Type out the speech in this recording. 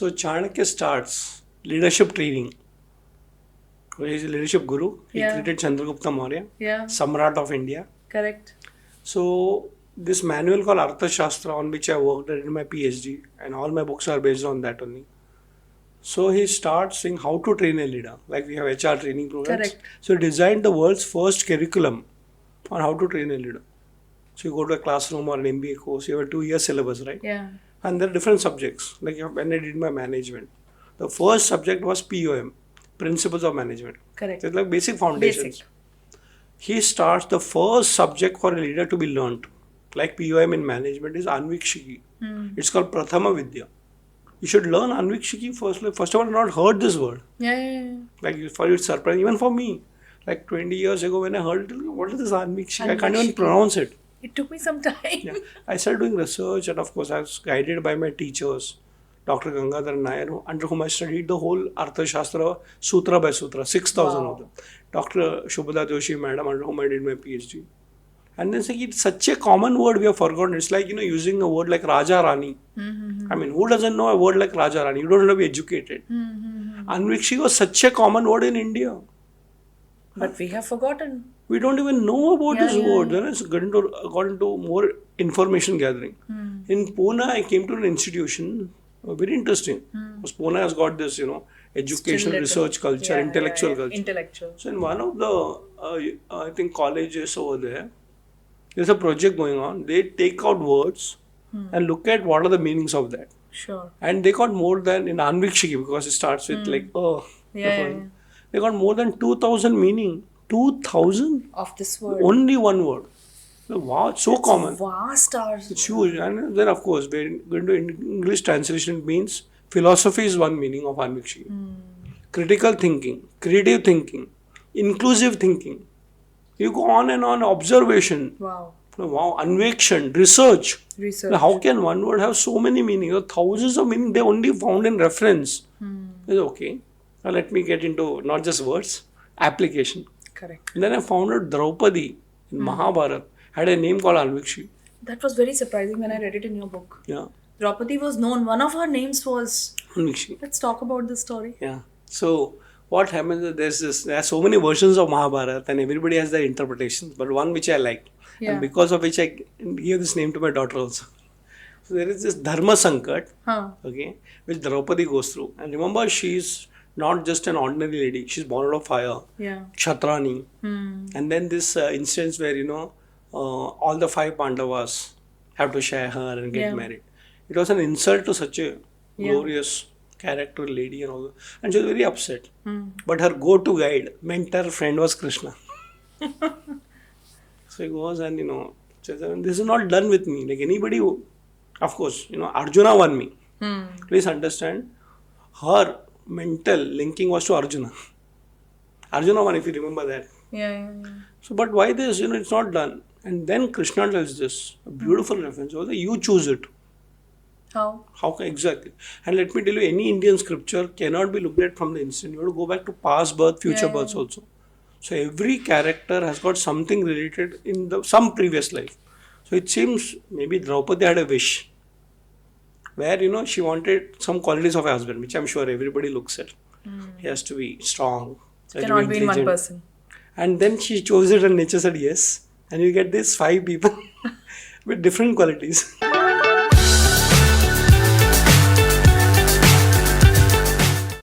So Chanakya starts leadership training. He is a leadership guru. He created Chandragupta Maurya, Samrat of India. Correct. So this manual called Arthashastra, on which I worked in my PhD, and all my books are based on that only. So he starts saying how to train a leader. Like we have HR training programs. Correct. So he designed the world's first curriculum on how to train a leader. So you go to a classroom or an MBA course, you have a 2-year syllabus, right? Yeah. And there are different subjects. Like when I did my management, the first subject was POM, Principles of Management. Correct. It's like basic foundations. Basic. He starts the first subject for a leader to be learnt, like POM in management, is Aanvikshiki. It's called Prathama Vidya. You should learn Aanvikshiki first. Like, first of all, I've not heard this word. Yeah. Like for you, it's surprising. Even for me, like 20 years ago when I heard it, what is this Aanvikshiki? I can't even pronounce it. It took me some time. Yeah. I started doing research, and of course I was guided by my teachers, Dr. Gangadhar Nair, under whom I studied the whole Arthashastra Sutra by Sutra, 6,000 of them. Dr. Shubhada Joshi Madam, under whom I did my PhD. And then saying it's such a common word we have forgotten. It's like, using a word like Raja Rani. I mean, who doesn't know a word like Raja Rani? You don't have to be educated. Aanvikshiki was such a common word in India. But we have forgotten. We don't even know about this word. Then it's got into more information gathering. In Pune, I came to an institution, very interesting. Because Pune has got this, educational research culture, intellectual culture. Intellectual. So in one of the, I think, colleges over there's a project going on. They take out words and look at what are the meanings of that. Sure. And they got more than, in Aanvikshiki, because it starts with they got more than 2,000 meaning. 2,000? Of this word. Only one word. Wow, it's so common. Vast. It's huge. And then, of course, we're going to English translation. It means philosophy is one meaning of Aanvikshiki. Critical thinking, creative thinking, inclusive thinking. You go on and on. Observation. Wow. Anvekshan, research. Research. How can one word have so many meanings? Thousands of meanings. They only found in reference. It's okay. Now let me get into not just words, application. Correct. And then I found out Draupadi in Mahabharata had a name called Aanvikshiki. That was very surprising when I read it in your book. Yeah. Draupadi was known. One of her names was... Aanvikshiki. Let's talk about this story. Yeah. So what happens is there are so many versions of Mahabharata and everybody has their interpretations, but one which I like. Yeah. And because of which I gave this name to my daughter also. So there is this Dharma Sankat, which Draupadi goes through. And remember, she's not just an ordinary lady. She's born out of fire. Yeah. Kshatrani. And then this instance where, all the 5 Pandavas have to share her and get married. It was an insult to such a glorious character lady and all that. And she was very upset. But her go-to guide, mentor, friend was Krishna. So he goes and, says, this is not done with me. Like anybody who, of course, Arjuna won me. Please understand, her mental linking was to Arjuna. Arjuna won, if you remember that. Yeah. So, but why this? It's not done. And then Krishna tells this, a beautiful reference. Also, you choose it. How? Exactly. And let me tell you, any Indian scripture cannot be looked at from the instant. You have to go back to past birth, future births also. So every character has got something related in some previous life. So it seems maybe Draupadi had a wish where, she wanted some qualities of a husband, which I'm sure everybody looks at. He has to be strong. Cannot be in one person. And then she chose it and nature said yes. And you get these 5 people with different qualities.